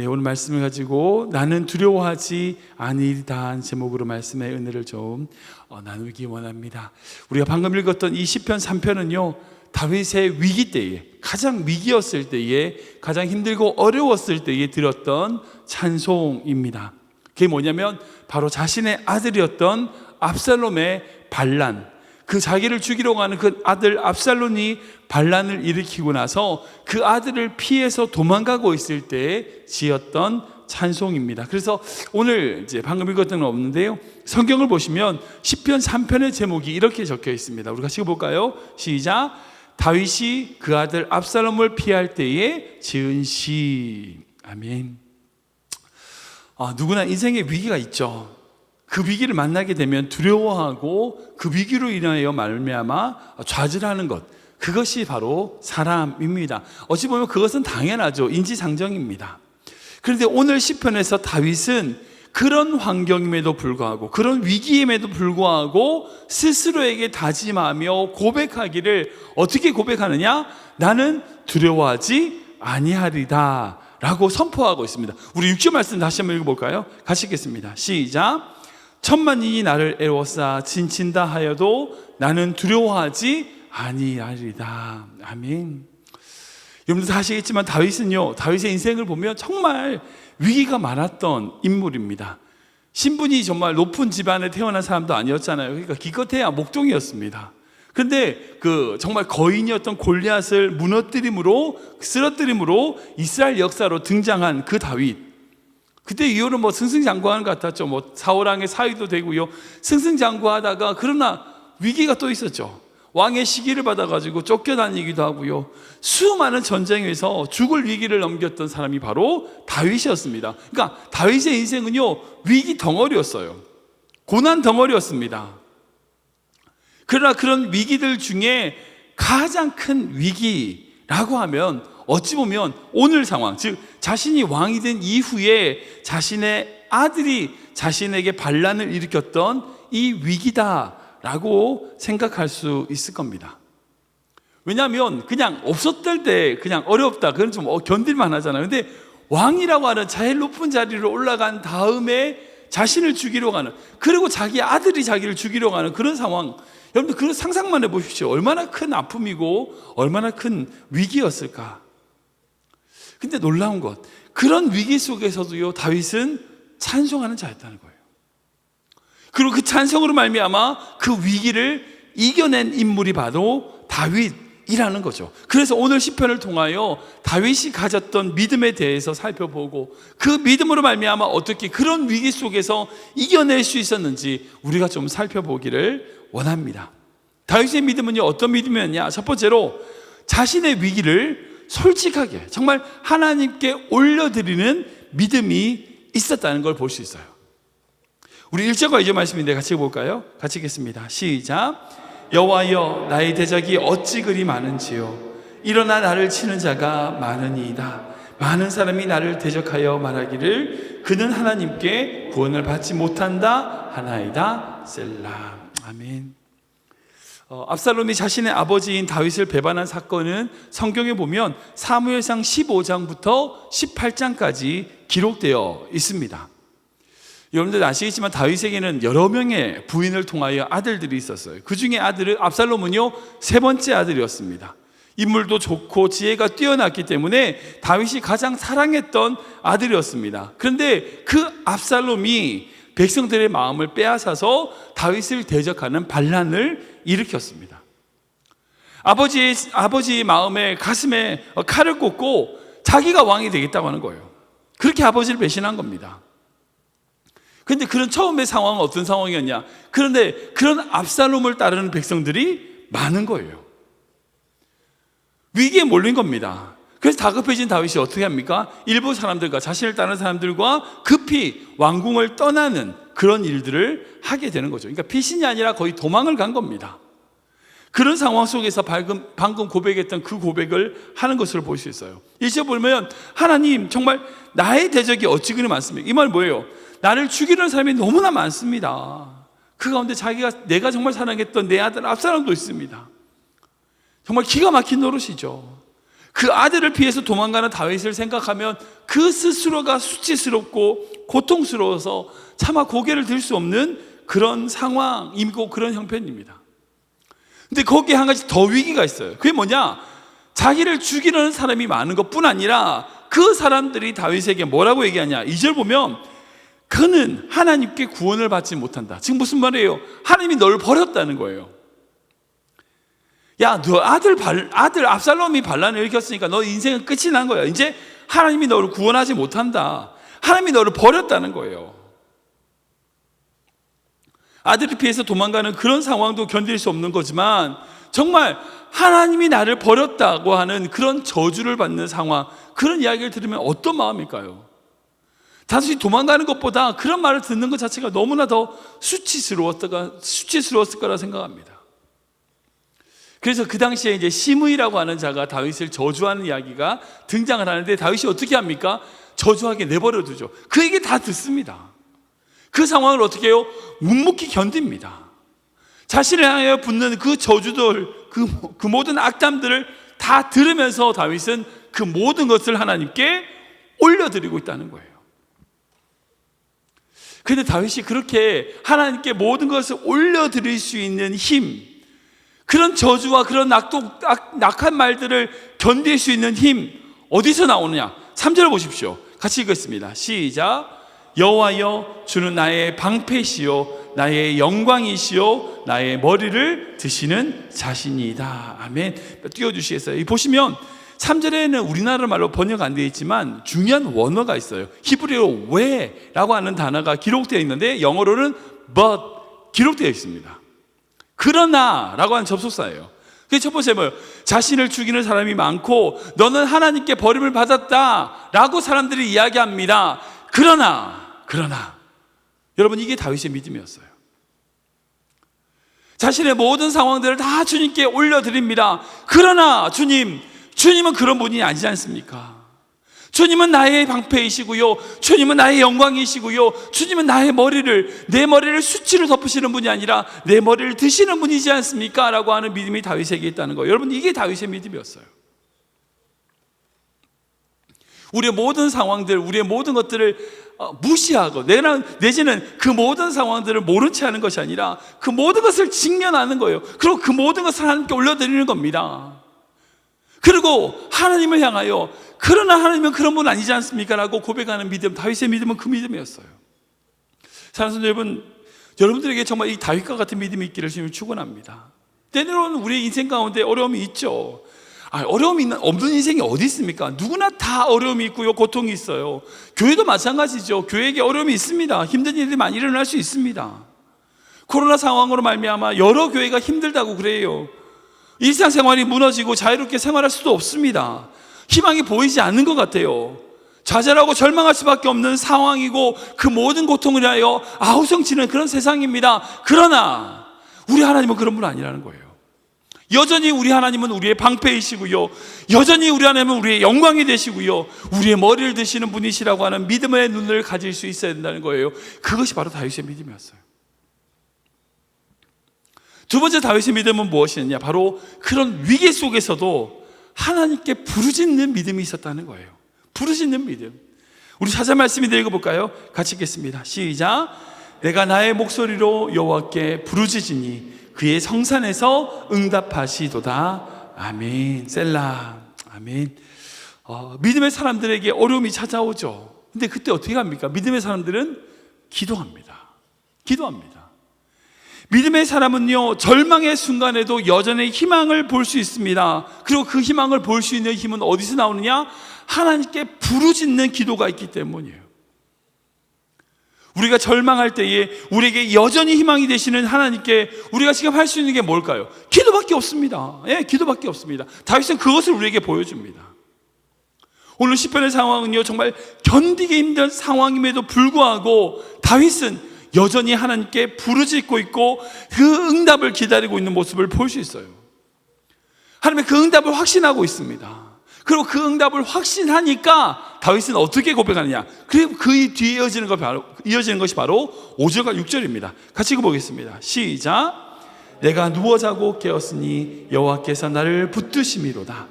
오늘 말씀을 가지고 나는 두려워하지 아니리다 한 제목으로 말씀의 은혜를 좀 나누기 원합니다. 우리가 방금 읽었던 이 시편 3편은요, 다윗의 위기 때에, 가장 위기였을 때에, 가장 힘들고 어려웠을 때에 들었던 찬송입니다. 그게 뭐냐면 바로 자신의 아들이었던 압살롬의 반란, 그 자기를 죽이러 가는 그 아들 압살롬이 반란을 일으키고 나서 그 아들을 피해서 도망가고 있을 때에 지었던 찬송입니다. 그래서 오늘 이제 방금 읽었던 건 없는데요, 성경을 보시면 시편 3편의 제목이 이렇게 적혀 있습니다. 우리 같이 볼까요? 시작. 다윗이 그 아들 압살롬을 피할 때에 지은 시. 아멘. 누구나 인생에 위기가 있죠. 그 위기를 만나게 되면 두려워하고 그 위기로 인하여 말미암아 좌절하는 것, 그것이 바로 사람입니다. 어찌 보면 그것은 당연하죠. 인지상정입니다. 그런데 오늘 시편에서 다윗은 그런 환경임에도 불구하고, 그런 위기임에도 불구하고 스스로에게 다짐하며 고백하기를, 어떻게 고백하느냐? 나는 두려워하지 아니하리다 라고 선포하고 있습니다. 우리 6절 말씀 다시 한번 읽어볼까요? 같이 읽겠습니다. 시작. 천만인이 나를 애워싸 진친다 하여도 나는 두려워하지 아니하리다. 아멘. 여러분들 아시겠지만 다윗은요, 다윗의 인생을 보면 정말 위기가 많았던 인물입니다. 신분이 정말 높은 집안에 태어난 사람도 아니었잖아요. 그러니까 기껏해야 목동이었습니다. 그런데 정말 거인이었던 골리앗을 무너뜨림으로, 쓰러뜨림으로 이스라엘 역사로 등장한 그 다윗, 그때 이후로 승승장구하는 것 같았죠. 사울왕의 사위도 되고요, 승승장구하다가, 그러나 위기가 또 있었죠. 왕의 시기를 받아가지고 쫓겨다니기도 하고요, 수많은 전쟁에서 죽을 위기를 넘겼던 사람이 바로 다윗이었습니다. 그러니까 다윗의 인생은요, 위기 덩어리였어요. 고난 덩어리였습니다. 그러나 그런 위기들 중에 가장 큰 위기라고 하면 어찌 보면 오늘 상황, 즉 자신이 왕이 된 이후에 자신의 아들이 자신에게 반란을 일으켰던 이 위기다라고 생각할 수 있을 겁니다. 왜냐하면 그냥 없었을 때 그냥 어렵다, 그건 좀 견딜만 하잖아요. 근데 왕이라고 하는 제일 높은 자리로 올라간 다음에 자신을 죽이러 가는, 그리고 자기 아들이 자기를 죽이러 가는 그런 상황, 여러분들 그런 상상만 해보십시오. 얼마나 큰 아픔이고 얼마나 큰 위기였을까. 근데 놀라운 것, 그런 위기 속에서도요, 다윗은 찬송하는 자였다는 거예요. 그리고 그 찬송으로 말미암아 그 위기를 이겨낸 인물이 바로 다윗이라는 거죠. 그래서 오늘 시편을 통하여 다윗이 가졌던 믿음에 대해서 살펴보고, 그 믿음으로 말미암아 어떻게 그런 위기 속에서 이겨낼 수 있었는지 우리가 좀 살펴보기를 원합니다. 다윗의 믿음은요, 어떤 믿음이었냐? 첫 번째로 자신의 위기를 솔직하게 정말 하나님께 올려드리는 믿음이 있었다는 걸 볼 수 있어요. 우리 1절과 2절 말씀인데 같이 볼까요? 같이 읽겠습니다. 시작. 여호와여, 나의 대적이 어찌 그리 많은지요. 일어나 나를 치는 자가 많으니이다. 많은 사람이 나를 대적하여 말하기를 그는 하나님께 구원을 받지 못한다 하나이다. 셀라. 아멘. 압살롬이 자신의 아버지인 다윗을 배반한 사건은 성경에 보면 사무엘상 15장부터 18장까지 기록되어 있습니다. 여러분들 아시겠지만 다윗에게는 여러 명의 부인을 통하여 아들들이 있었어요. 그 중에 아들은 압살롬은요, 세 번째 아들이었습니다. 인물도 좋고 지혜가 뛰어났기 때문에 다윗이 가장 사랑했던 아들이었습니다. 그런데 그 압살롬이 백성들의 마음을 빼앗아서 다윗을 대적하는 반란을 일으켰습니다. 아버지의 마음에, 가슴에 칼을 꽂고 자기가 왕이 되겠다고 하는 거예요. 그렇게 아버지를 배신한 겁니다. 그런데 그런 처음의 상황은 어떤 상황이었냐? 그런데 그런 압살롬을 따르는 백성들이 많은 거예요. 위기에 몰린 겁니다. 그래서 다급해진 다윗이 어떻게 합니까? 일부 사람들과, 자신을 따르는 사람들과 급히 왕궁을 떠나는 그런 일들을 하게 되는 거죠. 그러니까 피신이 아니라 거의 도망을 간 겁니다. 그런 상황 속에서 방금 고백했던 그 고백을 하는 것을 볼 수 있어요. 1절 보면 하나님, 정말 나의 대적이 어찌 그리 많습니까? 이 말 뭐예요? 나를 죽이려는 사람이 너무나 많습니다. 그 가운데 내가 정말 사랑했던 내 아들 압살롬도 있습니다. 정말 기가 막힌 노릇이죠. 그 아들을 피해서 도망가는 다윗을 생각하면 그 스스로가 수치스럽고 고통스러워서 차마 고개를 들 수 없는 그런 상황이고 그런 형편입니다. 근데 거기에 한 가지 더 위기가 있어요. 그게 뭐냐? 자기를 죽이려는 사람이 많은 것뿐 아니라 그 사람들이 다윗에게 뭐라고 얘기하냐? 2절 보면 그는 하나님께 구원을 받지 못한다. 지금 무슨 말이에요? 하나님이 널 버렸다는 거예요. 야, 너 아들 압살롬이 반란을 일으켰으니까 너 인생은 끝이 난 거야. 이제 하나님이 너를 구원하지 못한다. 하나님이 너를 버렸다는 거예요. 아들을 피해서 도망가는 그런 상황도 견딜 수 없는 거지만 정말 하나님이 나를 버렸다고 하는 그런 저주를 받는 상황, 그런 이야기를 들으면 어떤 마음일까요? 단순히 도망가는 것보다 그런 말을 듣는 것 자체가 너무나 더 수치스러웠을 거라 생각합니다. 그래서 그 당시에 이제 시므이라고 하는 자가 다윗을 저주하는 이야기가 등장을 하는데 다윗이 어떻게 합니까? 저주하게 내버려 두죠. 그 얘기 다 듣습니다. 그 상황을 어떻게 해요? 묵묵히 견딥니다. 자신을 향하여 붙는 그 저주들, 그 모든 악담들을 다 들으면서 다윗은 그 모든 것을 하나님께 올려드리고 있다는 거예요. 그런데 다윗이 그렇게 하나님께 모든 것을 올려드릴 수 있는 힘, 그런 저주와 그런 낙한 말들을 견딜 수 있는 힘 어디서 나오느냐? 3절을 보십시오. 같이 읽겠습니다. 시작. 여호와여, 주는 나의 방패시요 나의 영광이시요 나의 머리를 드시는 자신이다. 아멘. 띄워주시겠어요? 보시면 3절에는 우리나라 말로 번역 안 되어 있지만 중요한 원어가 있어요. 히브리어로 왜라고 하는 단어가 기록되어 있는데 영어로는 but 기록되어 있습니다. 그러나 라고 하는 접속사예요. 그게 첫 번째 뭐예요? 자신을 죽이는 사람이 많고 너는 하나님께 버림을 받았다 라고 사람들이 이야기합니다. 그러나 여러분, 이게 다윗의 믿음이었어요. 자신의 모든 상황들을 다 주님께 올려드립니다. 그러나 주님은 그런 분이 아니지 않습니까? 주님은 나의 방패이시고요, 주님은 나의 영광이시고요, 주님은 내 머리를 수치로 덮으시는 분이 아니라 내 머리를 드시는 분이지 않습니까? 라고 하는 믿음이 다윗에게 있다는 거예요. 여러분, 이게 다윗의 믿음이었어요. 우리의 모든 상황들, 우리의 모든 것들을 무시하고 내지는 그 모든 상황들을 모른 채 하는 것이 아니라 그 모든 것을 직면하는 거예요. 그리고 그 모든 것을 하나님께 올려드리는 겁니다. 그리고 하나님을 향하여 그러나 하나님은 그런 분 아니지 않습니까? 라고 고백하는 믿음, 다윗의 믿음은 그 믿음이었어요. 사랑하는 성도 여러분, 여러분들에게 정말 이 다윗과 같은 믿음이 있기를 주님을 축원합니다. 때로는 우리의 인생 가운데 어려움이 있죠. 어려움이 없는 인생이 어디 있습니까? 누구나 다 어려움이 있고요, 고통이 있어요. 교회도 마찬가지죠. 교회에게 어려움이 있습니다. 힘든 일들이 많이 일어날 수 있습니다. 코로나 상황으로 말미암아 여러 교회가 힘들다고 그래요. 일상생활이 무너지고 자유롭게 생활할 수도 없습니다. 희망이 보이지 않는 것 같아요. 좌절하고 절망할 수밖에 없는 상황이고 그 모든 고통을 위하여 아우성치는 그런 세상입니다. 그러나 우리 하나님은 그런 분 아니라는 거예요. 여전히 우리 하나님은 우리의 방패이시고요, 여전히 우리 하나님은 우리의 영광이 되시고요, 우리의 머리를 드시는 분이시라고 하는 믿음의 눈을 가질 수 있어야 된다는 거예요. 그것이 바로 다윗의 믿음이었어요. 두 번째 다윗의 믿음은 무엇이었냐? 바로 그런 위기 속에서도 하나님께 부르짖는 믿음이 있었다는 거예요. 부르짖는 믿음. 우리 사자 말씀인데 읽어볼까요? 같이 읽겠습니다. 시작. 내가 나의 목소리로 여호와께 부르짖으니 그의 성산에서 응답하시도다. 아멘. 셀라. 아멘. 믿음의 사람들에게 어려움이 찾아오죠. 근데 그때 어떻게 합니까? 믿음의 사람들은 기도합니다. 믿음의 사람은요, 절망의 순간에도 여전히 희망을 볼 수 있습니다. 그리고 그 희망을 볼 수 있는 힘은 어디서 나오느냐? 하나님께 부르짖는 기도가 있기 때문이에요. 우리가 절망할 때에 우리에게 여전히 희망이 되시는 하나님께 우리가 지금 할 수 있는 게 뭘까요? 기도밖에 없습니다. 기도밖에 없습니다. 다윗은 그것을 우리에게 보여줍니다. 오늘 시편의 상황은요, 정말 견디기 힘든 상황임에도 불구하고 다윗은 여전히 하나님께 부르짖고 있고 그 응답을 기다리고 있는 모습을 볼 수 있어요. 하나님의 그 응답을 확신하고 있습니다. 그리고 그 응답을 확신하니까 다윗은 어떻게 고백하느냐? 그리고 그 뒤에 이어지는 것이 바로 5절과 6절입니다. 같이 읽어보겠습니다. 시작. 내가 누워 자고 깨었으니 여호와께서 나를 붙드심이로다.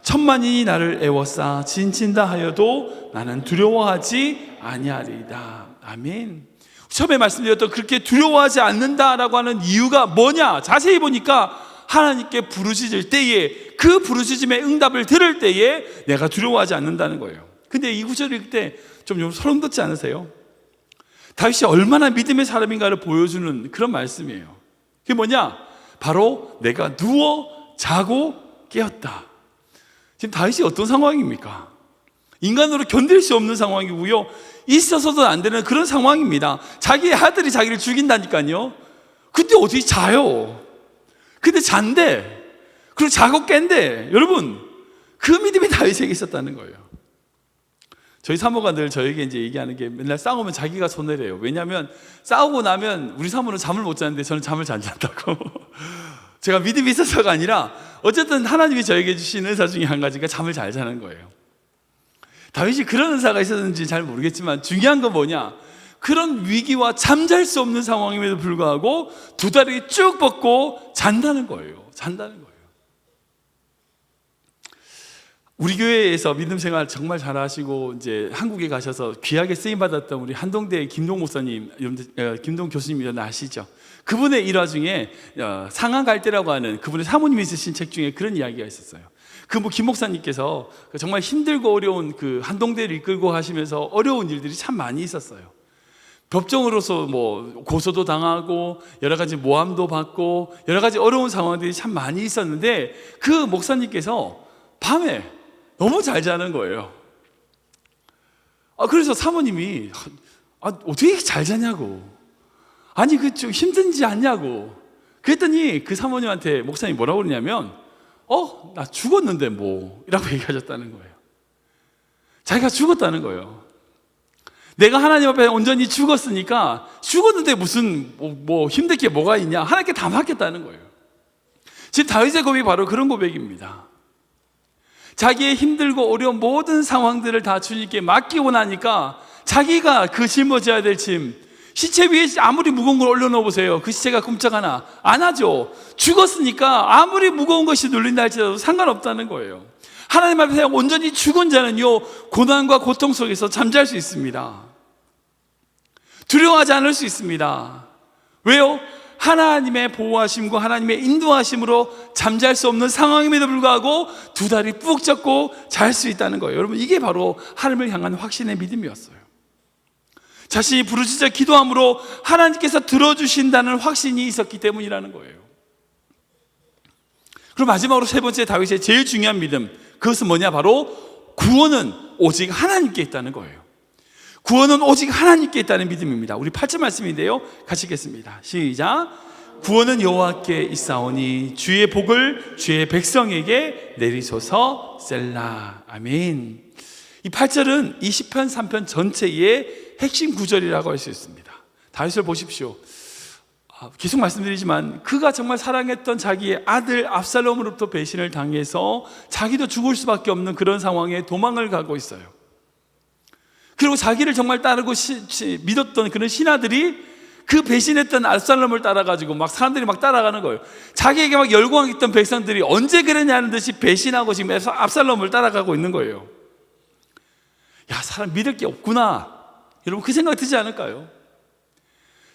천만인이 나를 애워싸 진친다 하여도 나는 두려워하지 아니하리이다. 아멘. 처음에 말씀드렸던 그렇게 두려워하지 않는다라고 하는 이유가 뭐냐? 자세히 보니까 하나님께 부르짖을 때에, 그 부르짖음의 응답을 들을 때에 내가 두려워하지 않는다는 거예요. 근데 이 구절을 읽을 때 좀 소름 돋지 않으세요? 다윗이 얼마나 믿음의 사람인가를 보여주는 그런 말씀이에요. 그게 뭐냐? 바로 내가 누워 자고 깨었다. 지금 다윗이 어떤 상황입니까? 인간으로 견딜 수 없는 상황이고요, 있어서도 안 되는 그런 상황입니다. 자기의 아들이 자기를 죽인다니까요. 근데 어떻게 자요? 근데 잔대, 그리고 자고 깬대. 여러분, 그 믿음이 다윗에게 있었다는 거예요. 저희 사모가 늘 저에게 이제 얘기하는 게, 맨날 싸우면 자기가 손을 해요. 왜냐하면 싸우고 나면 우리 사모는 잠을 못 자는데 저는 잠을 잘 잔다고. 제가 믿음이 있어서가 아니라 어쨌든 하나님이 저에게 주신 은사 중에 한 가지가 잠을 잘 자는 거예요. 다윗이 그런 은사가 있었는지 잘 모르겠지만 중요한 건 뭐냐? 그런 위기와 잠잘 수 없는 상황임에도 불구하고 두 다리 쭉 뻗고 잔다는 거예요. 잔다는 거예요. 우리 교회에서 믿음 생활 정말 잘하시고 이제 한국에 가셔서 귀하게 쓰임 받았던 우리 한동대 김동 목사님, 김동 교수님 이런 아시죠? 그분의 일화 중에 상한 갈대라고 하는 그분의 사모님이 쓰신 책 중에 그런 이야기가 있었어요. 김 목사님께서 정말 힘들고 어려운 그 한동대를 이끌고 하시면서 어려운 일들이 참 많이 있었어요. 법정으로서 뭐 고소도 당하고 여러 가지 모함도 받고 여러 가지 어려운 상황들이 참 많이 있었는데, 그 목사님께서 밤에 너무 잘 자는 거예요. 그래서 사모님이 어떻게 잘 자냐고, 아니 그 좀 힘든지 않냐고 그랬더니 그 사모님한테 목사님이 뭐라고 그러냐면 나 죽었는데 뭐 이라고 얘기하셨다는 거예요. 자기가 죽었다는 거예요. 내가 하나님 앞에 온전히 죽었으니까 죽었는데 무슨 뭐 힘들 게 뭐가 있냐, 하나님께 다 맡겼다는 거예요. 지금 다윗의 고백이 바로 그런 고백입니다. 자기의 힘들고 어려운 모든 상황들을 다 주님께 맡기고 나니까 자기가 그 짊어져야 될 짐, 시체 위에 아무리 무거운 걸 올려놓아 보세요. 그 시체가 끔찍 하나 안 하죠. 죽었으니까 아무리 무거운 것이 눌린다 할지라도 상관없다는 거예요. 하나님 앞에 온전히 죽은 자는요, 고난과 고통 속에서 잠잘 수 있습니다. 두려워하지 않을 수 있습니다. 왜요? 하나님의 보호하심과 하나님의 인도하심으로 잠잘 수 없는 상황임에도 불구하고 두 다리 푹 젖고 잘 수 있다는 거예요. 여러분, 이게 바로 하나님을 향한 확신의 믿음이었어요. 자신이 부르짖어 기도함으로 하나님께서 들어주신다는 확신이 있었기 때문이라는 거예요. 그리고 마지막으로 세 번째, 다윗의 제일 중요한 믿음, 그것은 뭐냐? 바로 구원은 오직 하나님께 있다는 거예요. 구원은 오직 하나님께 있다는 믿음입니다. 우리 8절 말씀인데요, 같이 읽겠습니다. 시작. 구원은 여호와께 있사오니 주의 복을 주의 백성에게 내리소서. 셀라. 아멘. 이 8절은 이 시편 3편 전체의 핵심 구절이라고 할 수 있습니다. 다윗을 보십시오. 계속 말씀드리지만 그가 정말 사랑했던 자기의 아들 압살롬으로부터 배신을 당해서 자기도 죽을 수밖에 없는 그런 상황에 도망을 가고 있어요. 그리고 자기를 정말 따르고 믿었던 그런 신하들이 그 배신했던 압살롬을 따라가지고 막 사람들이 막 따라가는 거예요. 자기에게 막 열광했던 백성들이 언제 그랬냐는 듯이 배신하고 지금 압살롬을 따라가고 있는 거예요. 야, 사람 믿을 게 없구나. 여러분, 그 생각 드지 않을까요?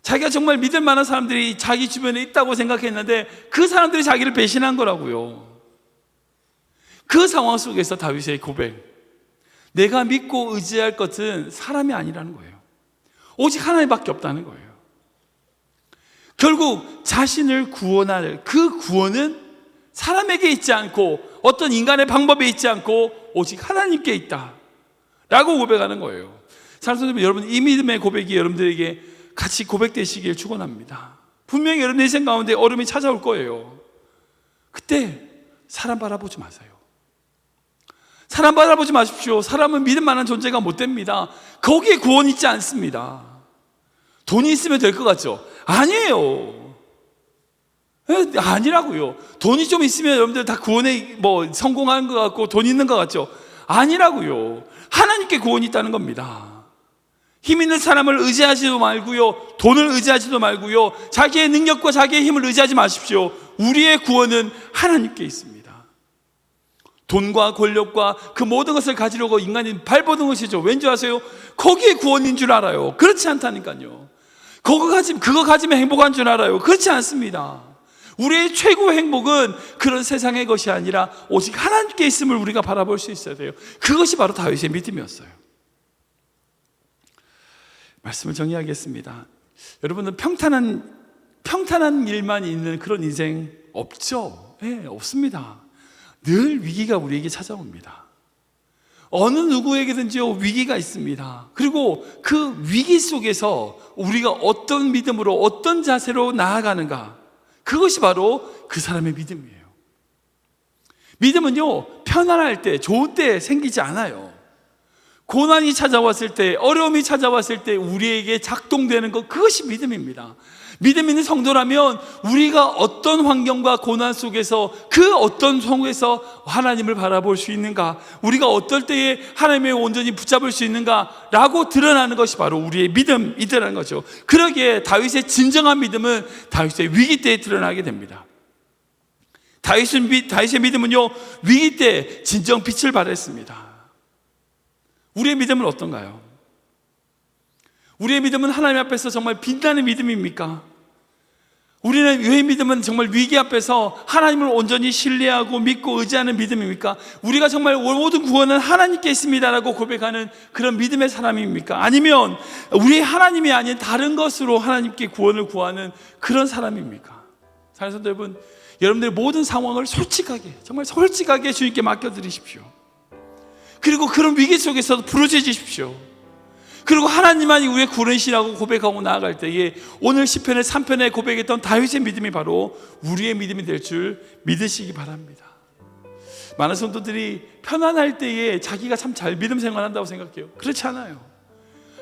자기가 정말 믿을 만한 사람들이 자기 주변에 있다고 생각했는데 그 사람들이 자기를 배신한 거라고요. 그 상황 속에서 다윗의 고백, 내가 믿고 의지할 것은 사람이 아니라는 거예요. 오직 하나님밖에 없다는 거예요. 결국 자신을 구원할 그 구원은 사람에게 있지 않고 어떤 인간의 방법에 있지 않고 오직 하나님께 있다 라고 고백하는 거예요. 사랑하는 여러분, 이 믿음의 고백이 여러분들에게 같이 고백되시길 축원합니다. 분명히 여러분 인생 가운데 어려움이 찾아올 거예요. 그때 사람 바라보지 마세요. 사람 바라보지 마십시오. 사람은 믿을 만한 존재가 못 됩니다. 거기에 구원이 있지 않습니다. 돈이 있으면 될 것 같죠? 아니에요. 아니라고요. 돈이 좀 있으면 여러분들 다 구원에 성공하는 것 같고 돈 있는 것 같죠? 아니라고요. 하나님께 구원이 있다는 겁니다. 힘 있는 사람을 의지하지도 말고요, 돈을 의지하지도 말고요, 자기의 능력과 자기의 힘을 의지하지 마십시오. 우리의 구원은 하나님께 있습니다. 돈과 권력과 그 모든 것을 가지려고 인간이 발버둥 것이죠. 왠지 아세요? 거기에 구원인 줄 알아요. 그렇지 않다니까요. 그거 가지면 행복한 줄 알아요. 그렇지 않습니다. 우리의 최고의 행복은 그런 세상의 것이 아니라 오직 하나님께 있음을 우리가 바라볼 수 있어야 돼요. 그것이 바로 다윗의 믿음이었어요. 말씀을 정리하겠습니다. 여러분은 평탄한 일만 있는 그런 인생 없죠? 네, 없습니다. 늘 위기가 우리에게 찾아옵니다. 어느 누구에게든지 위기가 있습니다. 그리고 그 위기 속에서 우리가 어떤 믿음으로 어떤 자세로 나아가는가, 그것이 바로 그 사람의 믿음이에요. 믿음은요, 편안할 때, 좋을 때 생기지 않아요. 고난이 찾아왔을 때, 어려움이 찾아왔을 때 우리에게 작동되는 것, 그것이 믿음입니다. 믿음 있는 성도라면 우리가 어떤 환경과 고난 속에서 그 어떤 속에서 하나님을 바라볼 수 있는가, 우리가 어떨 때에 하나님의 온전히 붙잡을 수 있는가 라고 드러나는 것이 바로 우리의 믿음이라는 거죠. 그러기에 다윗의 진정한 믿음은 다윗의 위기 때에 드러나게 됩니다. 다윗의 믿음은요, 위기 때 진정 빛을 발했습니다. 우리의 믿음은 어떤가요? 우리의 믿음은 하나님 앞에서 정말 빛나는 믿음입니까? 우리의 믿음은 정말 위기 앞에서 하나님을 온전히 신뢰하고 믿고 의지하는 믿음입니까? 우리가 정말 모든 구원은 하나님께 있습니다라고 고백하는 그런 믿음의 사람입니까? 아니면 우리 하나님이 아닌 다른 것으로 하나님께 구원을 구하는 그런 사람입니까? 사랑하는 성도 여러분, 여러분들의 모든 상황을 정말 솔직하게 주님께 맡겨드리십시오. 그리고 그런 위기 속에서도 부르짖으십시오. 그리고 하나님만이 우리의 구원이시라고 고백하고 나아갈 때에 오늘 시편의 3편에 고백했던 다윗의 믿음이 바로 우리의 믿음이 될 줄 믿으시기 바랍니다. 많은 성도들이 편안할 때에 자기가 참 잘 믿음 생활한다고 생각해요. 그렇지 않아요.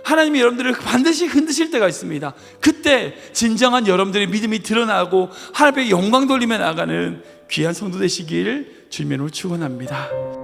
하나님이 여러분들을 반드시 흔드실 때가 있습니다. 그때 진정한 여러분들의 믿음이 드러나고 하나님의 영광 돌리며 나가는 귀한 성도 되시길 주님으로 축원합니다.